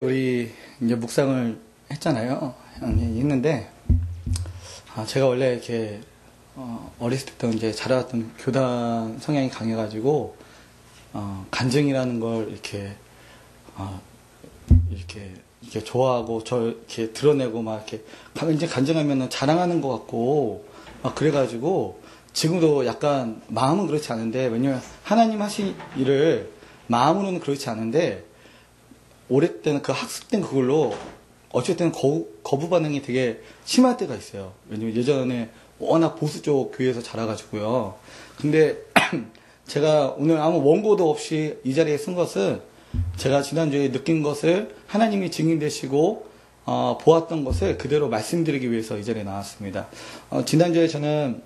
우리 이제 묵상을 했잖아요. 했는데, 제가 원래 이렇게, 어렸을 때부터 이제 자라왔던 교단 성향이 강해가지고, 간증이라는 걸 이렇게 좋아하고, 이렇게 드러내고, 막 이렇게, 이제 간증하면은 자랑하는 것 같고, 막 그래가지고, 지금도 약간 마음은 그렇지 않은데, 왜냐면 하나님 하신 일을 마음으로는 그렇지 않은데, 오랫동안 그 학습된 그걸로 어쨌든 거부 반응이 되게 심할 때가 있어요. 왜냐면 예전에 워낙 보수 쪽 교회에서 자라가지고요. 근데 제가 오늘 아무 원고도 없이 이 자리에 쓴 것은 제가 지난주에 느낀 것을 하나님이 증인되시고 보았던 것을 그대로 말씀드리기 위해서 이 자리에 나왔습니다. 지난주에 저는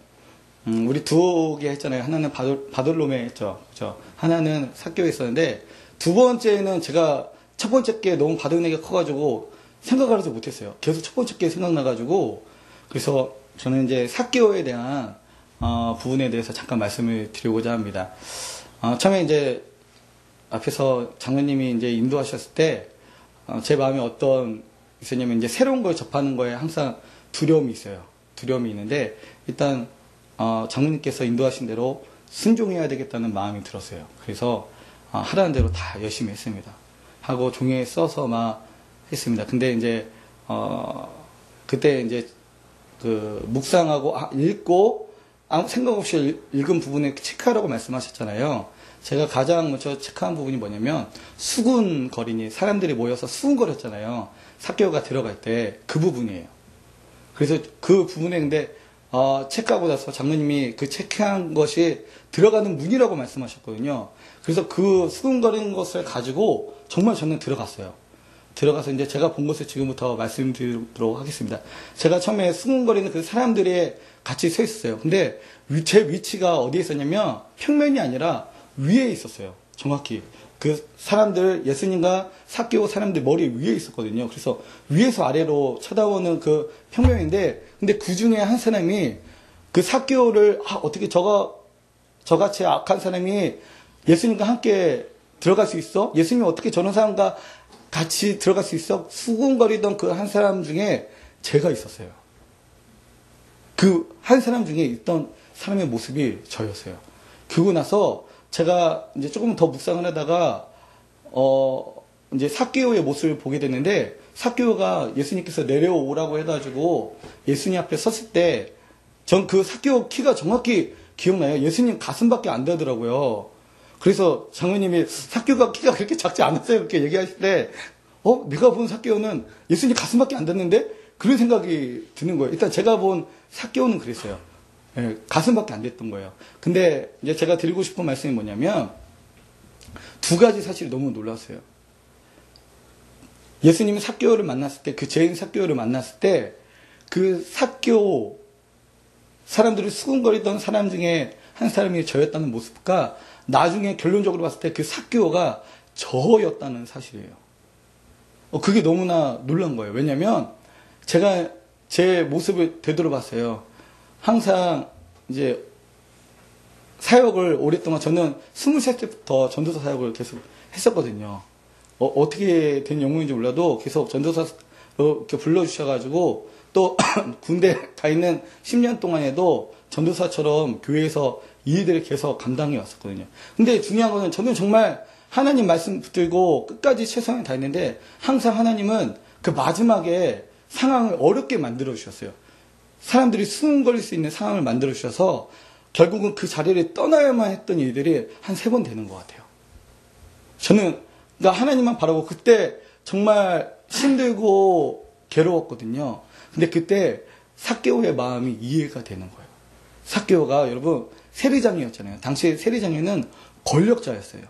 우리 두 개 했잖아요. 하나는 바돌로메 했죠. 그죠? 하나는 사교에 있었는데 두 번째는 제가 첫 번째 게 너무 바둑내기가 커가지고 생각을 하지 못했어요. 계속 첫 번째 게 생각나가지고 그래서 저는 이제 사교에 대한 부분에 대해서 잠깐 말씀을 드리고자 합니다. 처음에 이제 앞에서 장로님이 이제 인도하셨을 때 제 마음에 어떤 있었냐면 이제 새로운 걸 접하는 거에 항상 두려움이 있어요. 두려움이 있는데 일단 장로님께서 인도하신 대로 순종해야 되겠다는 마음이 들었어요. 그래서 하라는 대로 다 열심히 했습니다. 하고 종이에 써서 막 했습니다. 근데 이제 그때 이제 그 묵상하고 읽고 아무 생각 없이 읽은 부분에 체크하라고 말씀하셨잖아요. 제가 가장 먼저 체크한 부분이 뭐냐면 수군거리니 사람들이 모여서 수군거렸잖아요. 사교가 들어갈 때 그 부분이에요. 그래서 그 부분에 근데 체크하고 나서 장로님이 그 체크한 것이 들어가는 문이라고 말씀하셨거든요. 그래서 그 수군거리는 것을 가지고 정말 저는 들어갔어요. 들어가서 이제 제가 본 것을 지금부터 말씀드리도록 하겠습니다. 제가 처음에 수군거리는 그 사람들이 같이 서 있었어요. 근데 제 위치가 어디에 있었냐면 평면이 아니라 위에 있었어요. 정확히. 그 사람들, 예수님과 사교 사람들 머리 위에 있었거든요. 그래서 위에서 아래로 쳐다보는 그 평면인데, 근데 그 중에 한 사람이 그 사교를, 어떻게 저같이 악한 사람이 예수님과 함께 들어갈 수 있어? 예수님이 어떻게 저런 사람과 같이 들어갈 수 있어? 수군거리던 그 한 사람 중에 제가 있었어요. 그 한 사람 중에 있던 사람의 모습이 저였어요. 그러고 나서 제가 이제 조금 더 묵상을 하다가, 이제 사개오의 모습을 보게 됐는데, 사개오가 예수님께서 내려오라고 해가지고 예수님 앞에 섰을 때, 전 그 사개오 키가 정확히 기억나요. 예수님 가슴밖에 안 되더라고요. 그래서 장로님이 사개오가 키가 그렇게 작지 않았어요. 그렇게 얘기하실 때, 내가 본 사개오는 예수님 가슴밖에 안 됐는데? 그런 생각이 드는 거예요. 일단 제가 본 사개오는 그랬어요. 예, 가슴밖에 안 됐던 거예요. 근데 이제 제가 드리고 싶은 말씀이 뭐냐면, 두 가지 사실이 너무 놀랐어요. 예수님이 사개오를 만났을 때, 그 죄인 사개오를 만났을 때, 그 사개오, 사람들이 수군거리던 사람 중에 한 사람이 저였다는 모습과 나중에 결론적으로 봤을 때 그 사개오가 저였다는 사실이에요. 그게 너무나 놀란 거예요. 왜냐면 제가 제 모습을 되돌아봤어요. 항상 이제 사역을 오랫동안 저는 23살부터 전도사 사역을 계속 했었거든요. 어떻게 된 영웅인지 몰라도 계속 전도사로 이렇게 불러주셔가지고 또 군대 가 있는 10년 동안에도 전도사처럼 교회에서 일들을 계속 감당해 왔었거든요. 근데 중요한 거는 저는 정말 하나님 말씀 붙들고 끝까지 최선을 다했는데 항상 하나님은 그 마지막에 상황을 어렵게 만들어 주셨어요. 사람들이 수군거릴 수 있는 상황을 만들어 주셔서 결국은 그 자리를 떠나야만 했던 일들이 한 3번 되는 것 같아요. 저는 그러니까 하나님만 바라고 그때 정말 힘들고 괴로웠거든요. 근데 그때 사개오의 마음이 이해가 되는 거예요. 사개오가 여러분 세리장이었잖아요. 당시 세리장에는 권력자였어요.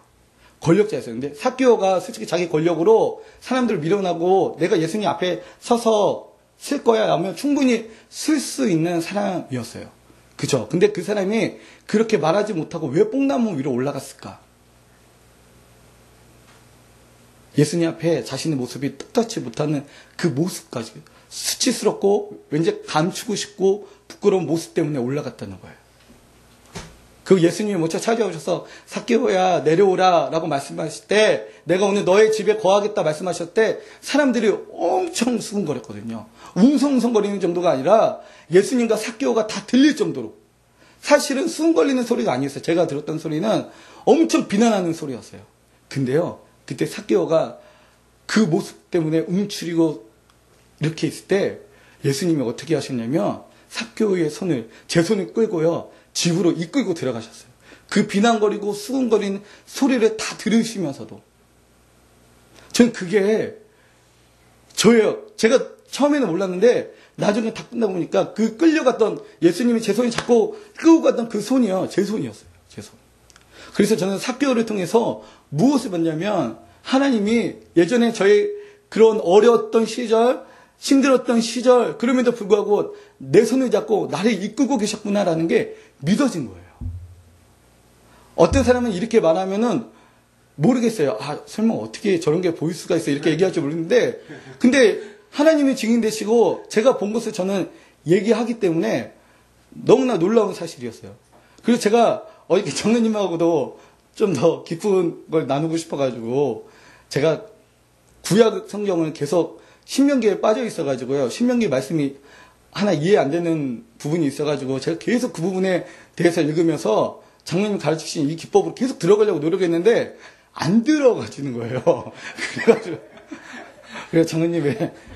근데 사개오가 솔직히 자기 권력으로 사람들을 밀어나고 내가 예수님 앞에 서서 쓸 거야 하면 충분히 쓸 수 있는 사람이었어요. 그죠? 근데 그 사람이 그렇게 말하지 못하고 왜 뽕나무 위로 올라갔을까? 예수님 앞에 자신의 모습이 똑같이 못하는 그 모습까지 수치스럽고 왠지 감추고 싶고 부끄러운 모습 때문에 올라갔다는 거예요. 그 예수님이 모처 찾아오셔서 삭개오야 내려오라 라고 말씀하실 때 내가 오늘 너의 집에 거하겠다 말씀하셨을 때 사람들이 엄청 수군거렸거든요. 웅성웅성거리는 정도가 아니라 예수님과 삭개오가 다 들릴 정도로. 사실은 수군거리는 소리가 아니었어요. 제가 들었던 소리는 엄청 비난하는 소리였어요. 근데요, 그때 삭개오가 그 모습 때문에 움츠리고 이렇게 있을 때 예수님이 어떻게 하셨냐면 삭개오의 손을, 제 손을 끌고요, 집으로 이끌고 들어가셨어요. 그 비난거리고 수군거리는 소리를 다 들으시면서도. 전 그게 저예요. 제가 처음에는 몰랐는데 나중에 다 끝나고 보니까 그 끌려갔던 예수님이 제 손이 잡고 끌고 갔던 그 손이요, 제 손이었어요. 제 손. 그래서 저는 삭개오를 통해서 무엇을 봤냐면 하나님이 예전에 저의 그런 어려웠던 시절, 힘들었던 시절, 그럼에도 불구하고 내 손을 잡고 나를 이끌고 계셨구나라는 게 믿어진 거예요. 어떤 사람은 이렇게 말하면은 모르겠어요. 아, 설마 어떻게 저런 게 보일 수가 있어. 이렇게 얘기할지 모르는데, 근데 하나님이 증인 되시고 제가 본 것을 저는 얘기하기 때문에 너무나 놀라운 사실이었어요. 그래서 제가 어저께 장로님하고도 좀 더 깊은 걸 나누고 싶어가지고 제가 구약 성경을 계속 신명기에 빠져 있어가지고요. 신명기 말씀이 하나 이해 안 되는 부분이 있어가지고 제가 계속 그 부분에 대해서 읽으면서 장로님 가르치신 이 기법으로 계속 들어가려고 노력했는데 안 들어가지는 거예요. 그래서 장로님,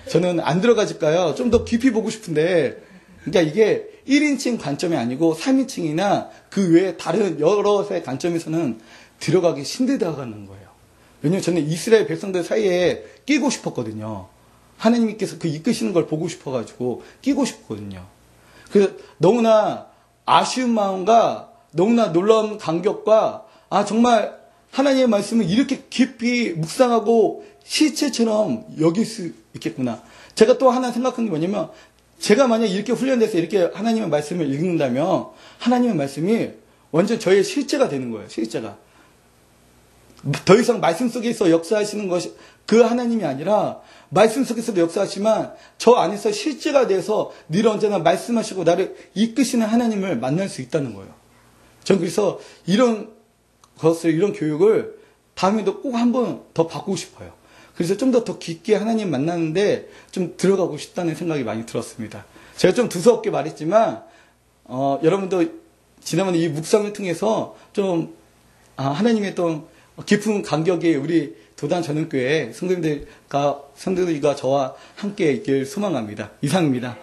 저는 안 들어가질까요? 좀 더 깊이 보고 싶은데, 그러니까 이게 1인칭 관점이 아니고 3인칭이나 그 외에 다른 여러의 관점에서는 들어가기 힘들다는 거예요. 왜냐면 저는 이스라엘 백성들 사이에 끼고 싶었거든요. 하나님께서 그 이끄시는 걸 보고 싶어가지고 끼고 싶거든요. 그래서 너무나 아쉬운 마음과 너무나 놀라운 감격과 정말 하나님의 말씀을 이렇게 깊이 묵상하고 시체처럼 여길 수 있겠구나. 제가 또 하나 생각한 게 뭐냐면 제가 만약 이렇게 훈련돼서 이렇게 하나님의 말씀을 읽는다면 하나님의 말씀이 완전 저의 실제가 되는 거예요. 실제가. 더 이상 말씀 속에서 역사하시는 것이 그 하나님이 아니라 말씀 속에서도 역사하지만 저 안에서 실제가 돼서 늘 언제나 말씀하시고 나를 이끄시는 하나님을 만날 수 있다는 거예요. 전 그래서 이런 교육을 다음에도 꼭 한 번 더 받고 싶어요. 그래서 좀 더 깊게 하나님 만나는데 좀 들어가고 싶다는 생각이 많이 들었습니다. 제가 좀 두서없게 말했지만 여러분도 지난번에 이 묵상을 통해서 좀 하나님의 또 깊은 감격이 우리 도단 전원교회 성도들과 저와 함께 있길 소망합니다. 이상입니다.